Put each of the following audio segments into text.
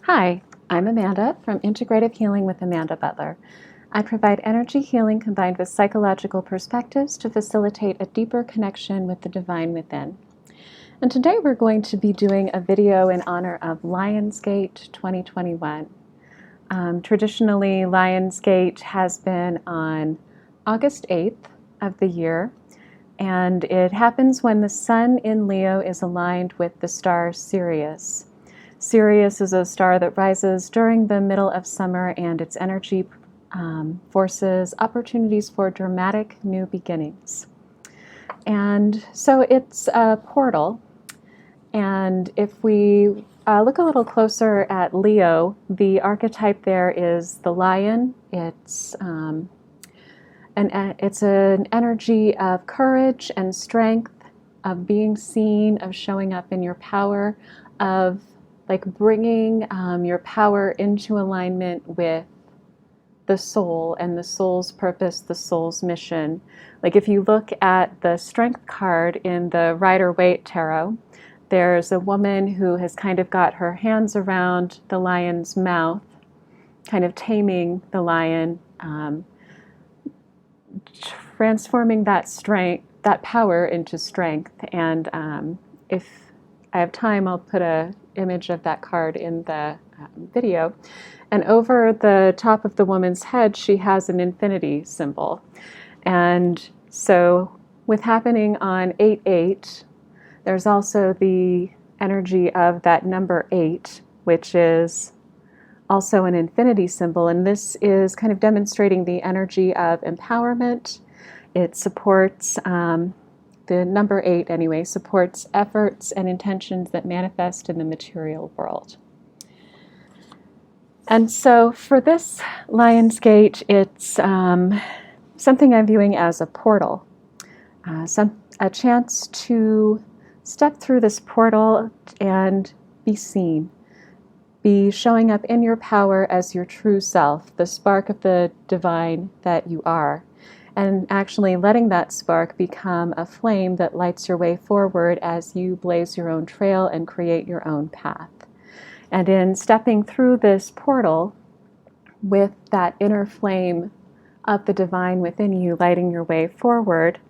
Hi, I'm Amanda from Integrative Healing with Amanda Butler. I provide energy healing combined with psychological perspectives to facilitate a deeper connection with the divine within. And today we're going to be doing a video in honor of Lionsgate 2021. Traditionally, Lionsgate has been on August 8th of the year, and it happens when the sun in Leo is aligned with the star Sirius. Sirius is a star that rises during the middle of summer, and its energy forces opportunities for dramatic new beginnings. And so it's a portal. And if we look a little closer at Leo, the archetype there is the lion. It's an energy of courage and strength, of being seen, of showing up in your power, of like bringing your power into alignment with the soul and the soul's purpose, the soul's mission. Like if you look at the strength card in the Rider-Waite Tarot, there's a woman who has kind of got her hands around the lion's mouth, kind of taming the lion, transforming that strength, that power into strength. And if I have time, I'll put an image of that card in the video. And over the top of the woman's head, she has an infinity symbol. And so with happening on 8/8, there's also the energy of that number 8, which is also an infinity symbol. And this is kind of demonstrating the energy of empowerment. It supports, the number 8 anyway, supports efforts and intentions that manifest in the material world. And so for this Lionsgate, it's something I'm viewing as a portal, a chance to step through this portal and be seen, be showing up in your power as your true self, the spark of the divine that you are, and actually letting that spark become a flame that lights your way forward as you blaze your own trail and create your own path. And in stepping through this portal with that inner flame of the divine within you lighting your way forward,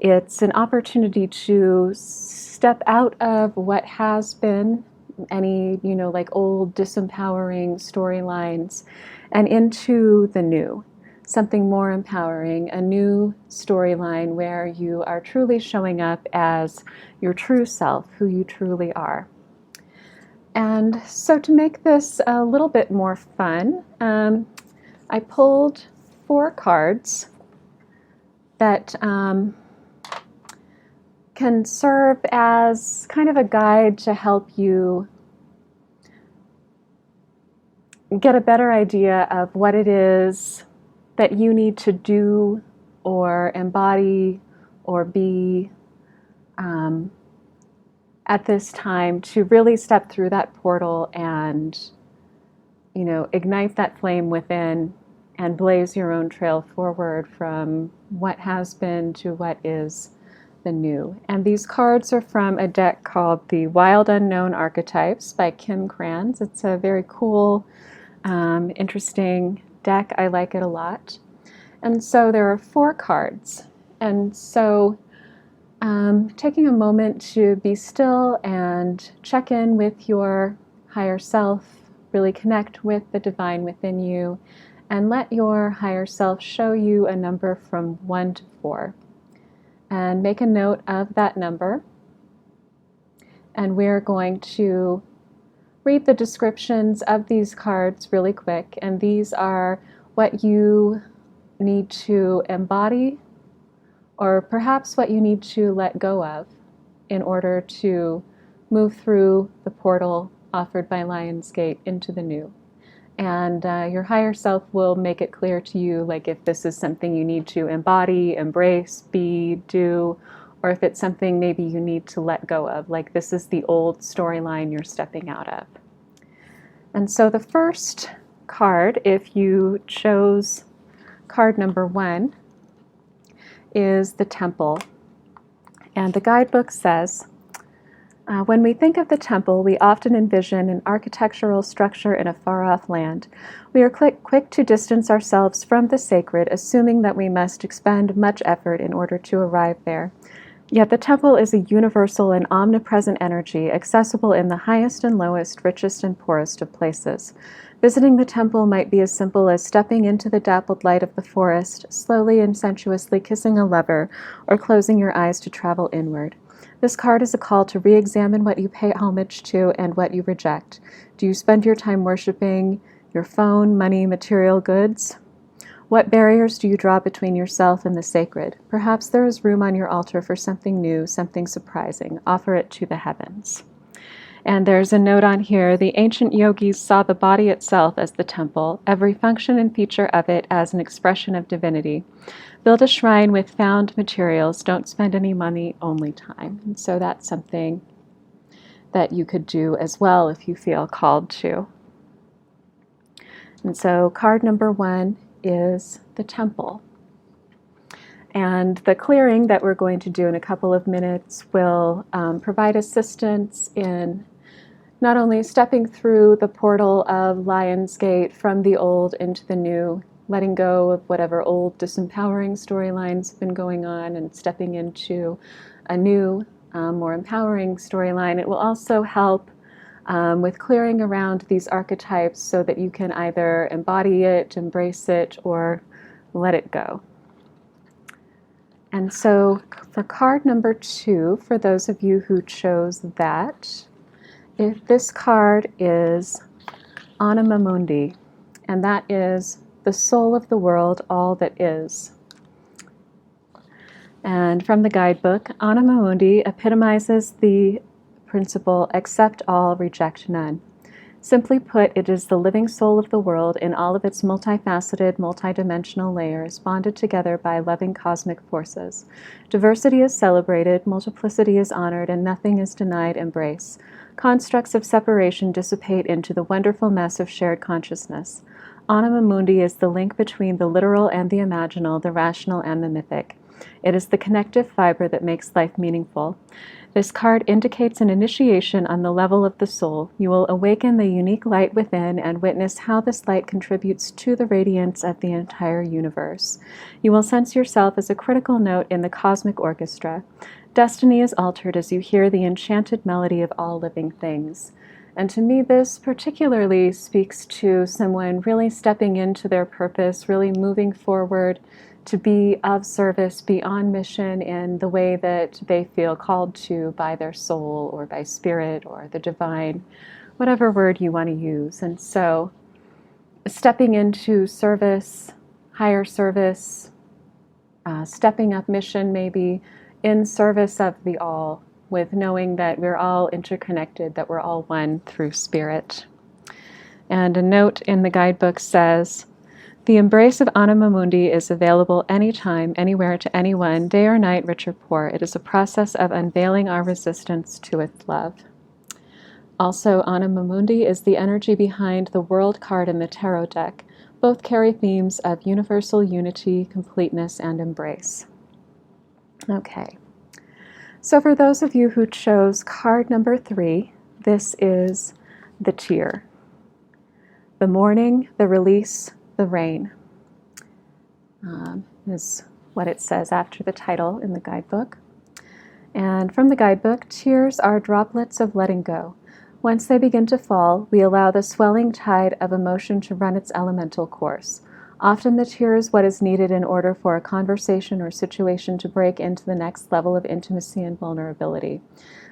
it's an opportunity to step out of what has been, any, like old disempowering storylines, and into the new, something more empowering, a new storyline where you are truly showing up as your true self, who you truly are. And so to make this a little bit more fun, I pulled 4 cards that can serve as kind of a guide to help you get a better idea of what it is that you need to do or embody or be at this time to really step through that portal and, ignite that flame within and blaze your own trail forward from what has been to what is the new. And these cards are from a deck called the Wild Unknown Archetypes by Kim Krans. It's a very cool, interesting deck. I like it a lot. And so there are 4 cards. And so taking a moment to be still and check in with your higher self, really connect with the divine within you, and let your higher self show you a number from 1 to 4. And make a note of that number. And we're going to read the descriptions of these cards really quick. And these are what you need to embody, or perhaps what you need to let go of in order to move through the portal offered by Lionsgate into the new. And your higher self will make it clear to you, like if this is something you need to embody, embrace, be, do, or if it's something maybe you need to let go of, like this is the old storyline you're stepping out of. And so the first card, if you chose card number 1, is the Temple. And the guidebook says, When we think of the temple, we often envision an architectural structure in a far-off land. We are quick to distance ourselves from the sacred, assuming that we must expend much effort in order to arrive there. Yet the temple is a universal and omnipresent energy, accessible in the highest and lowest, richest and poorest of places. Visiting the temple might be as simple as stepping into the dappled light of the forest, slowly and sensuously kissing a lover, or closing your eyes to travel inward. This card is a call to re-examine what you pay homage to and what you reject. Do you spend your time worshiping your phone, money, material goods? What barriers do you draw between yourself and the sacred? Perhaps there is room on your altar for something new, something surprising. Offer it to the heavens. And there's a note on here: the ancient yogis saw the body itself as the temple, every function and feature of it as an expression of divinity. Build a shrine with found materials. Don't spend any money, only time. And so that's something that you could do as well if you feel called to. And so card number 1 is the temple. And the clearing that we're going to do in a couple of minutes will provide assistance in not only stepping through the portal of Lion's Gate from the old into the new, letting go of whatever old disempowering storylines have been going on and stepping into a new, more empowering storyline. It will also help with clearing around these archetypes so that you can either embody it, embrace it, or let it go. And so for card number 2, for those of you who chose that, if this card is Anima Mundi, and that is the soul of the world, all that is. And from the guidebook, Anima Mundi epitomizes the principle, accept all, reject none. Simply put, it is the living soul of the world in all of its multifaceted, multidimensional layers, bonded together by loving cosmic forces. Diversity is celebrated, multiplicity is honored, and nothing is denied embrace. Constructs of separation dissipate into the wonderful mess of shared consciousness. Anima Mundi is the link between the literal and the imaginal, the rational and the mythic. It is the connective fiber that makes life meaningful. This card indicates an initiation on the level of the soul. You will awaken the unique light within and witness how this light contributes to the radiance of the entire universe. You will sense yourself as a critical note in the cosmic orchestra. Destiny is altered as you hear the enchanted melody of all living things. And to me, this particularly speaks to someone really stepping into their purpose, really moving forward to be of service, be on mission in the way that they feel called to by their soul or by spirit or the divine, whatever word you want to use. And so stepping into service, higher service, stepping up mission maybe in service of the all, with knowing that we're all interconnected, that we're all one through spirit. And a note in the guidebook says, the embrace of Anima Mundi is available anytime, anywhere to anyone, day or night, rich or poor. It is a process of unveiling our resistance to its love. Also, Anima Mundi is the energy behind the World card in the Tarot deck. Both carry themes of universal unity, completeness, and embrace. Okay. So for those of you who chose card number 3, this is the tear. The mourning, the release, the rain is what it says after the title in the guidebook. And from the guidebook, tears are droplets of letting go. Once they begin to fall, we allow the swelling tide of emotion to run its elemental course. Often the tear is what is needed in order for a conversation or situation to break into the next level of intimacy and vulnerability.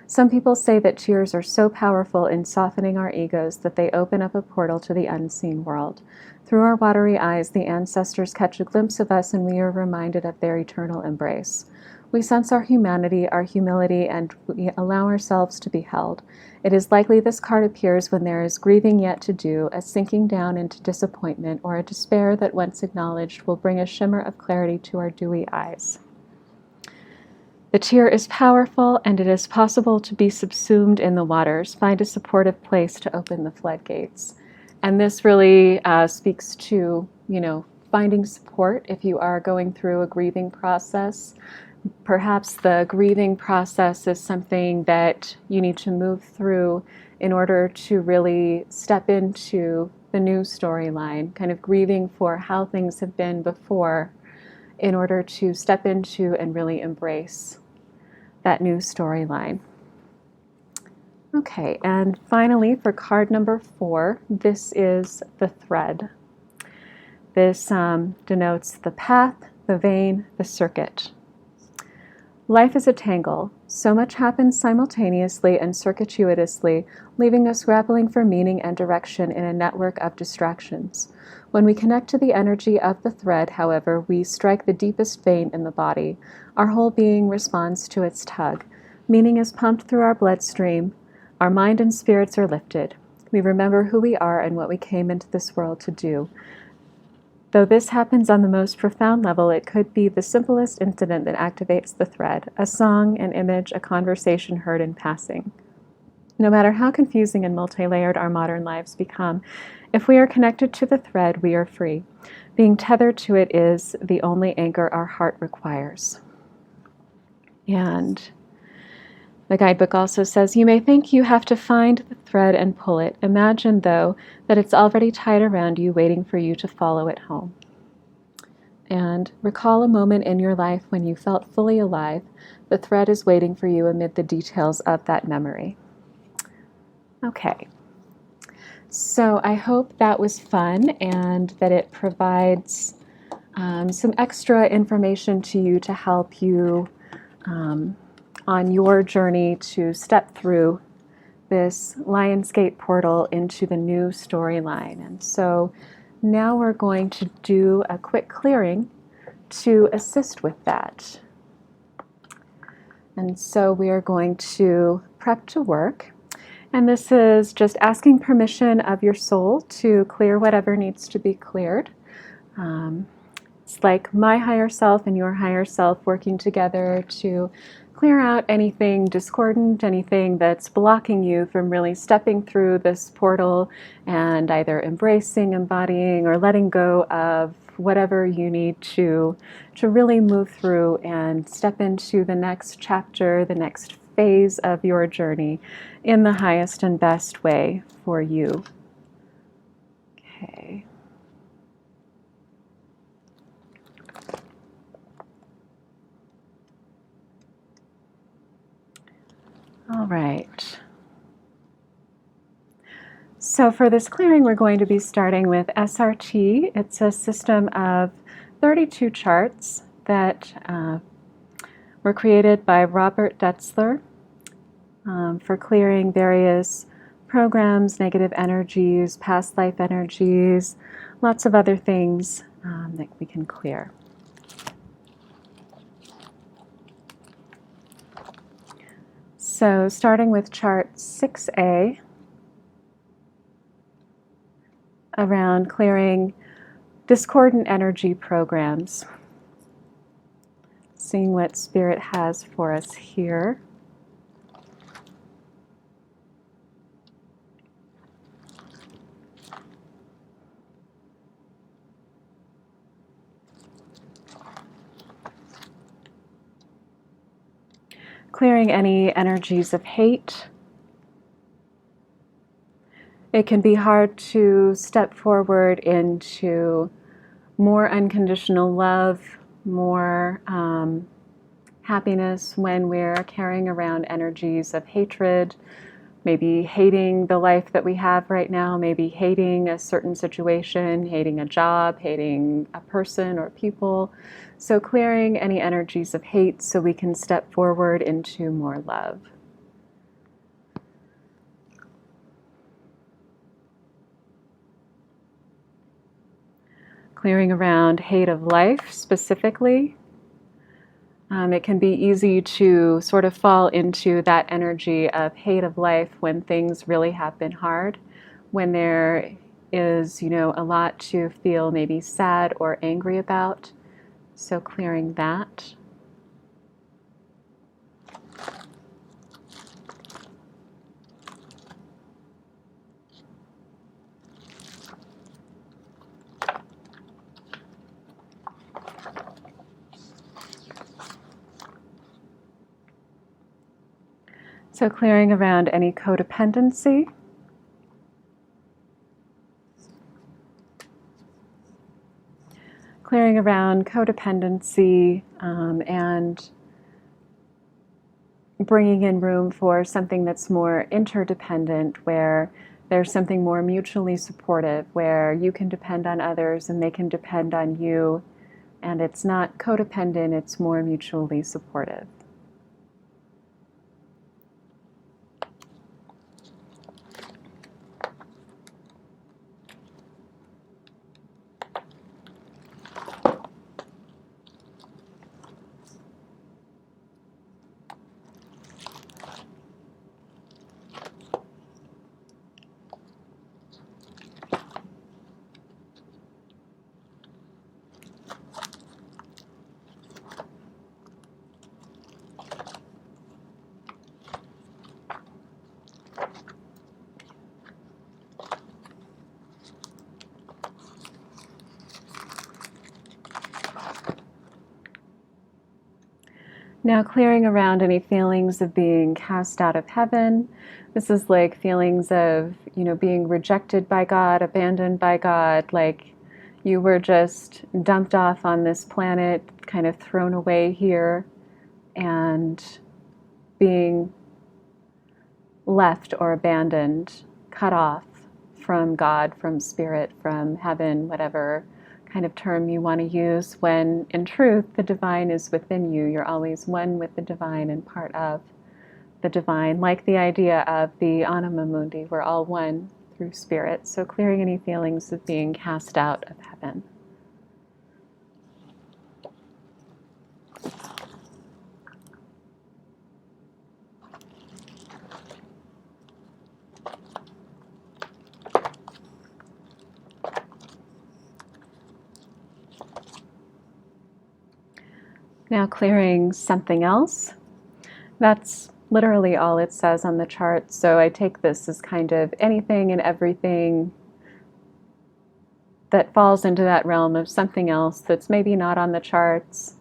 Some people say that tears are so powerful in softening our egos that they open up a portal to the unseen world. Through our watery eyes, the ancestors catch a glimpse of us and we are reminded of their eternal embrace. We sense our humanity, our humility, and we allow ourselves to be held. It is likely this card appears when there is grieving yet to do, a sinking down into disappointment, or a despair that once acknowledged will bring a shimmer of clarity to our dewy eyes. The tear is powerful, and it is possible to be subsumed in the waters. Find a supportive place to open the floodgates. And this really speaks to, finding support if you are going through a grieving process. Perhaps the grieving process is something that you need to move through in order to really step into the new storyline, kind of grieving for how things have been before in order to step into and really embrace that new storyline. Okay, and finally for card number 4, this is the thread. This denotes the path, the vein, the circuit. Life is a tangle. So much happens simultaneously and circuitously, leaving us grappling for meaning and direction in a network of distractions. When we connect to the energy of the thread, however, we strike the deepest vein in the body. Our whole being responds to its tug. Meaning is pumped through our bloodstream. Our mind and spirits are lifted. We remember who we are and what we came into this world to do. Though this happens on the most profound level, it could be the simplest incident that activates the thread, a song, an image, a conversation heard in passing. No matter how confusing and multi-layered our modern lives become, if we are connected to the thread, we are free. Being tethered to it is the only anchor our heart requires. And the guidebook also says, you may think you have to find the thread and pull it. Imagine, though, that it's already tied around you, waiting for you to follow it home. And recall a moment in your life when you felt fully alive. The thread is waiting for you amid the details of that memory. Okay. So I hope that was fun and that it provides some extra information to you to help you on your journey to step through this Lionsgate portal into the new storyline. And so now we're going to do a quick clearing to assist with that. And so we are going to prep to work. And this is just asking permission of your soul to clear whatever needs to be cleared. It's like my higher self and your higher self working together to clear out anything discordant, anything that's blocking you from really stepping through this portal and either embracing, embodying, or letting go of whatever you need to really move through and step into the next chapter, the next phase of your journey in the highest and best way for you. Okay. All right. So for this clearing, we're going to be starting with SRT. It's a system of 32 charts that were created by Robert Detzler for clearing various programs, negative energies, past life energies, lots of other things that we can clear. So starting with chart 6A, around clearing discordant energy programs. Seeing what Spirit has for us here. Clearing any energies of hate. It can be hard to step forward into more unconditional love, more happiness when we're carrying around energies of hatred, maybe hating the life that we have right now, maybe hating a certain situation, hating a job, hating a person or people. So clearing any energies of hate so we can step forward into more love. Clearing around hate of life specifically. It can be easy to sort of fall into that energy of hate of life when things really have been hard, when there is, a lot to feel maybe sad or angry about. So clearing that. So clearing around any codependency. Clearing around codependency and bringing in room for something that's more interdependent, where there's something more mutually supportive, where you can depend on others and they can depend on you, and it's not codependent, it's more mutually supportive. Now clearing around any feelings of being cast out of heaven. This is like feelings of, being rejected by God, abandoned by God, like you were just dumped off on this planet, kind of thrown away here, and being left or abandoned, cut off from God, from spirit, from heaven, whatever kind of term you want to use, when in truth the divine is within you. You're always one with the divine and part of the divine, like the idea of the anima mundi. We're all one through spirit. So clearing any feelings of being cast out of heaven. Now clearing something else. That's literally all it says on the chart. So I take this as kind of anything and everything that falls into that realm of something else that's maybe not on the charts,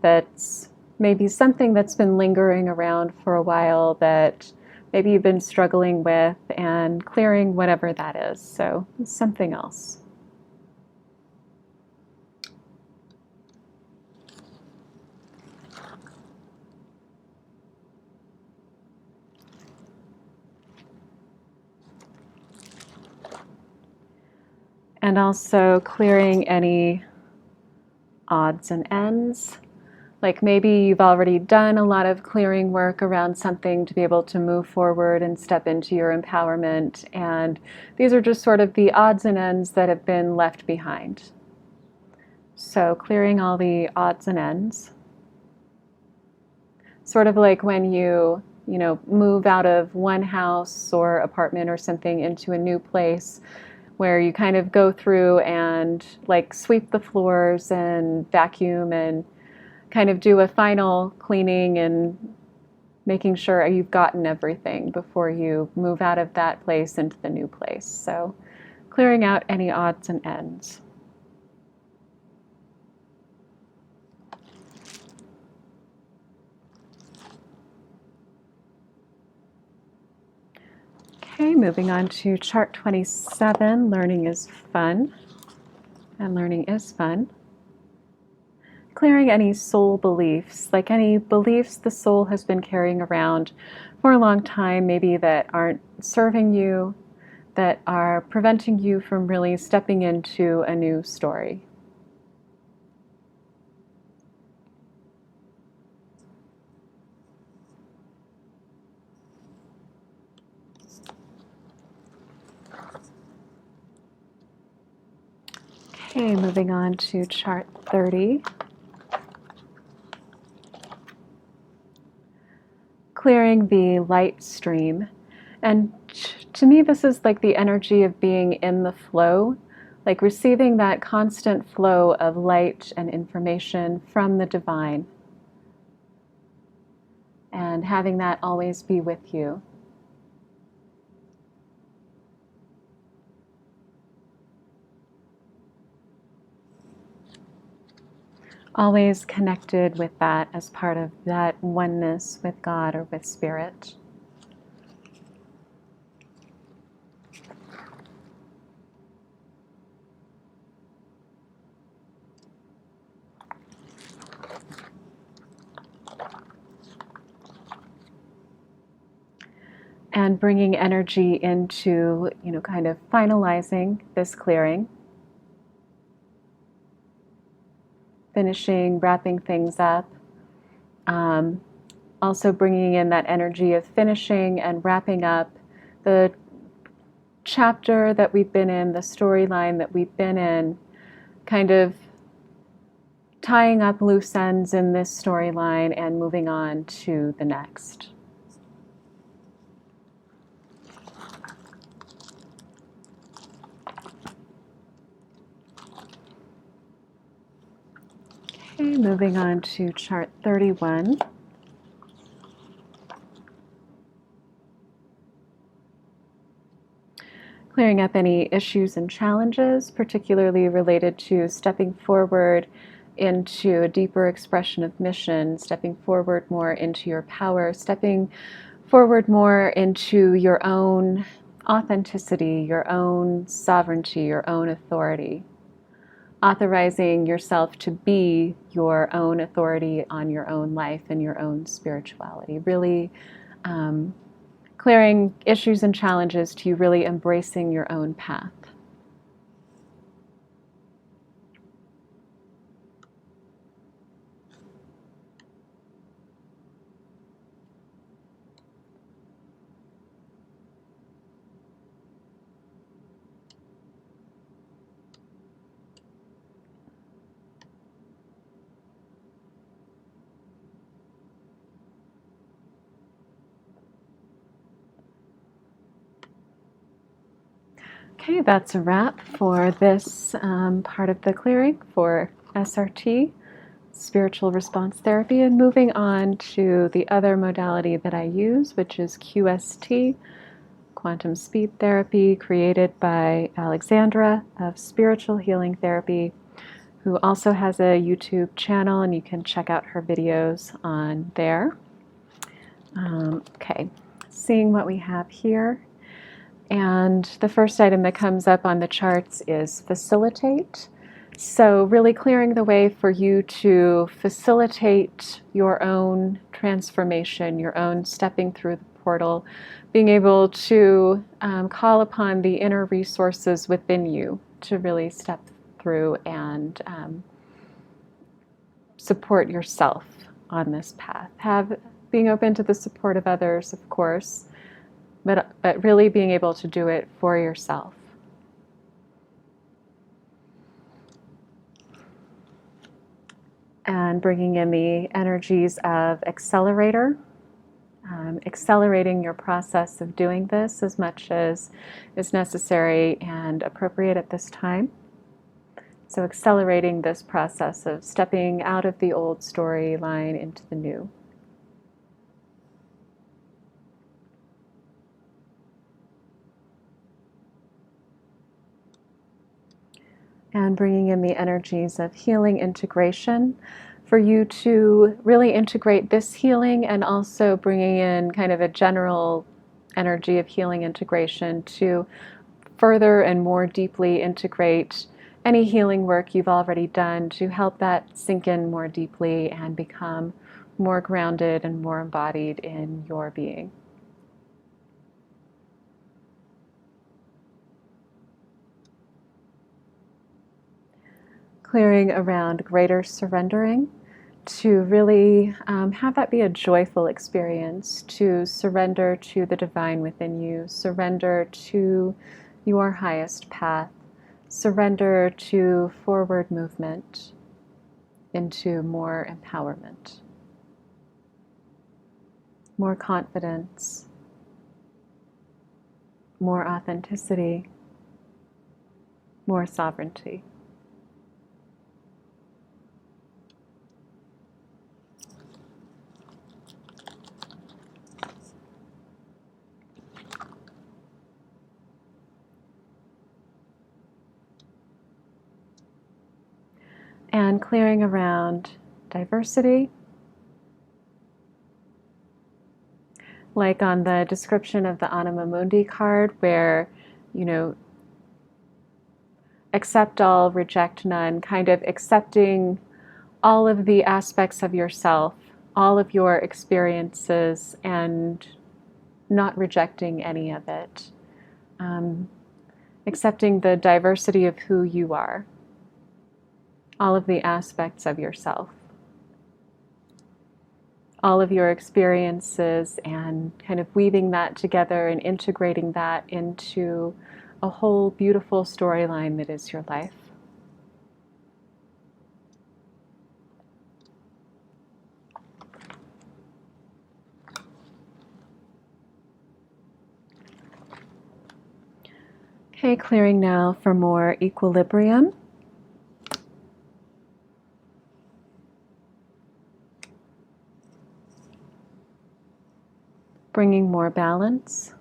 that's maybe something that's been lingering around for a while, that maybe you've been struggling with, and clearing whatever that is. So something else. And also clearing any odds and ends. Like maybe you've already done a lot of clearing work around something to be able to move forward and step into your empowerment. And these are just sort of the odds and ends that have been left behind. So clearing all the odds and ends. Sort of like when you move out of one house or apartment or something into a new place, where you kind of go through and like sweep the floors and vacuum and kind of do a final cleaning and making sure you've gotten everything before you move out of that place into the new place. So clearing out any odds and ends. Okay, moving on to chart 27, learning is fun. And learning is fun. Clearing any soul beliefs, like any beliefs the soul has been carrying around for a long time, maybe that aren't serving you, that are preventing you from really stepping into a new story. Okay, moving on to chart 30. Clearing the light stream. And to me, this is like the energy of being in the flow, like receiving that constant flow of light and information from the divine, and having that always be with you. Always connected with that as part of that oneness with God or with spirit. and bringing energy into, kind of finalizing this clearing, finishing, wrapping things up. Also bringing in that energy of finishing and wrapping up the chapter that we've been in, the storyline that we've been in, kind of tying up loose ends in this storyline and moving on to the next. Okay, moving on to chart 31. Clearing up any issues and challenges, particularly related to stepping forward into a deeper expression of mission, stepping forward more into your power, stepping forward more into your own authenticity, your own sovereignty, your own authority. Authorizing yourself to be your own authority on your own life and your own spirituality. Really clearing issues and challenges to you really embracing your own path. Okay, that's a wrap for this part of the clearing for SRT, Spiritual Response Therapy, and moving on to the other modality that I use, which is QST, Quantum Speed Therapy, created by Alexandra of Spiritual Healing Therapy, who also has a YouTube channel, and you can check out her videos on there. Okay, seeing what we have here. And the first item that comes up on the charts is facilitate. So really clearing the way for you to facilitate your own transformation, your own stepping through the portal, being able to call upon the inner resources within you to really step through and support yourself on this path. Being open to the support of others, of course, but really being able to do it for yourself. And bringing in the energies of accelerator, accelerating your process of doing this as much as is necessary and appropriate at this time. So accelerating this process of stepping out of the old storyline into the new. And bringing in the energies of healing integration for you to really integrate this healing, and also bringing in kind of a general energy of healing integration to further and more deeply integrate any healing work you've already done to help that sink in more deeply and become more grounded and more embodied in your being. Clearing around greater surrendering, to really have that be a joyful experience, to surrender to the divine within you, surrender to your highest path, surrender to forward movement into more empowerment, more confidence, more authenticity, more sovereignty. And clearing around diversity, like on the description of the Anima Mundi card, where, accept all, reject none, kind of accepting all of the aspects of yourself, all of your experiences, and not rejecting any of it, accepting the diversity of who you are, all of the aspects of yourself, all of your experiences, and kind of weaving that together and integrating that into a whole beautiful storyline that is your life. Okay, clearing now for more equilibrium. Bringing more balance.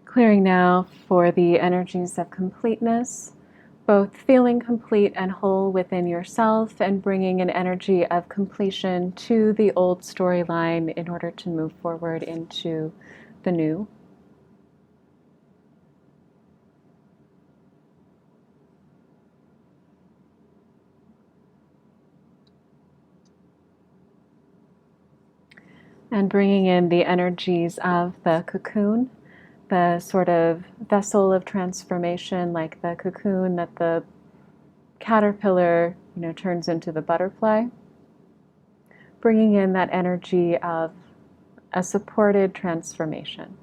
Clearing now for the energies of completeness, both feeling complete and whole within yourself and bringing an energy of completion to the old storyline in order to move forward into the new. And bringing in the energies of the cocoon, the sort of vessel of transformation, like the cocoon that the caterpillar, turns into the butterfly. Bringing in that energy of a supported transformation,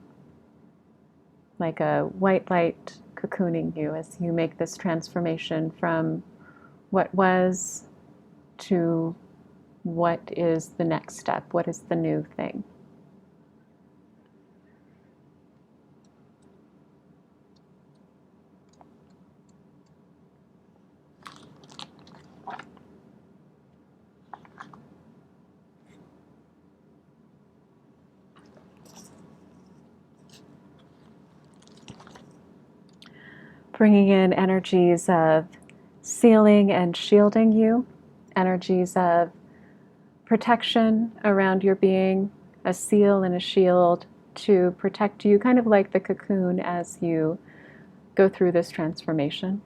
like a white light cocooning you as you make this transformation from what was to what is the next step, what is the new thing. Bringing in energies of sealing and shielding you, energies of protection around your being, a seal and a shield to protect you, kind of like the cocoon as you go through this transformation.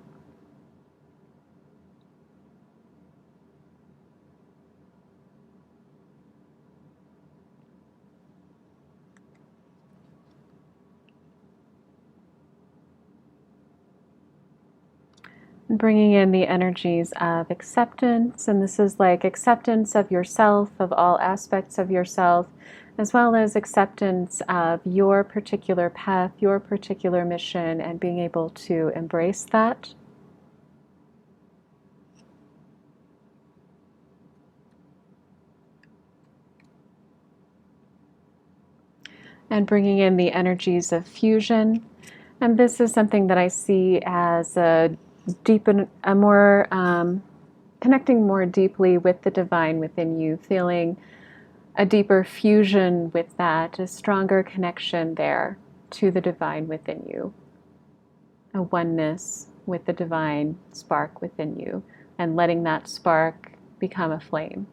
And bringing in the energies of acceptance, and this is like acceptance of yourself, of all aspects of yourself, as well as acceptance of your particular path, your particular mission, and being able to embrace that. And bringing in the energies of fusion. And this is something that I see as a connecting more deeply with the divine within you, feeling a deeper fusion with that, a stronger connection there to the divine within you, a oneness with the divine spark within you, and letting that spark become a flame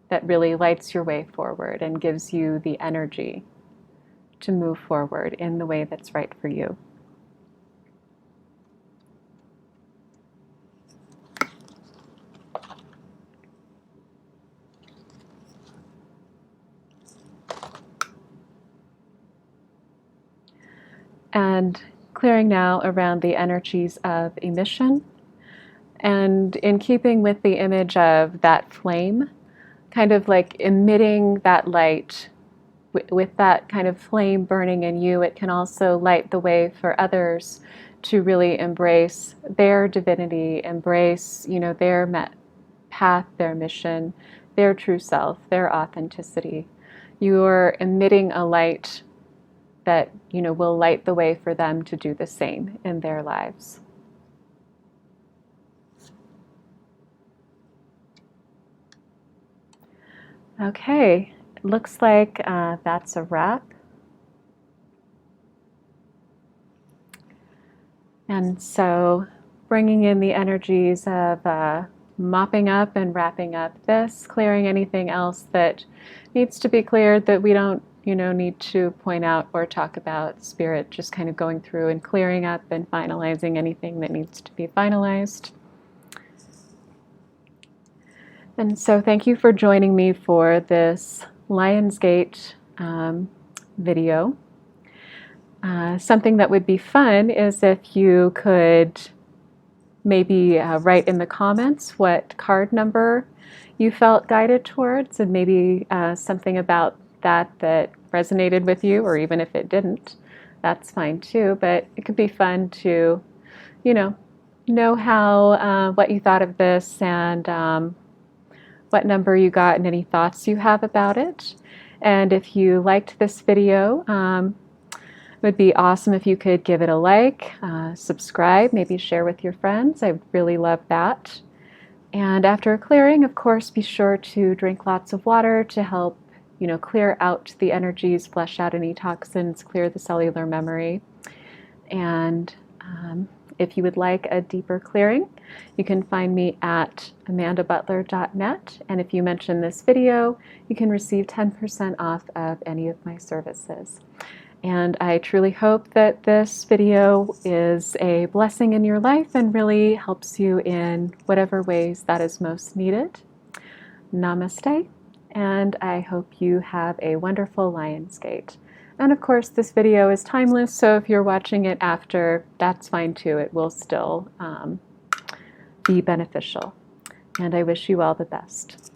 that really lights your way forward and gives you the energy to move forward in the way that's right for you. And clearing now around the energies of emission. And in keeping with the image of that flame, kind of like emitting that light with that kind of flame burning in you, it can also light the way for others to really embrace their divinity, embrace, their path, their mission, their true self, their authenticity. You're emitting a light that, will light the way for them to do the same in their lives. Okay, it looks like that's a wrap. And so bringing in the energies of mopping up and wrapping up this, clearing anything else that needs to be cleared that we don't, need to point out or talk about. Spirit just kind of going through and clearing up and finalizing anything that needs to be finalized. And so thank you for joining me for this Lionsgate video. Something that would be fun is if you could maybe write in the comments what card number you felt guided towards, and maybe something about that resonated with you, or even if it didn't, that's fine too. But it could be fun to, know how what you thought of this, and what number you got, and any thoughts you have about it. And if you liked this video, it would be awesome if you could give it a like, subscribe, maybe share with your friends. I'd really love that. And after a clearing, of course, be sure to drink lots of water to help, clear out the energies, flush out any toxins, clear the cellular memory. And if you would like a deeper clearing, you can find me at amandabutler.net. And if you mention this video, you can receive 10% off of any of my services. And I truly hope that this video is a blessing in your life and really helps you in whatever ways that is most needed. Namaste, and I hope you have a wonderful Lionsgate. And of course, this video is timeless, so if you're watching it after, that's fine too. It will still be beneficial. And I wish you all the best.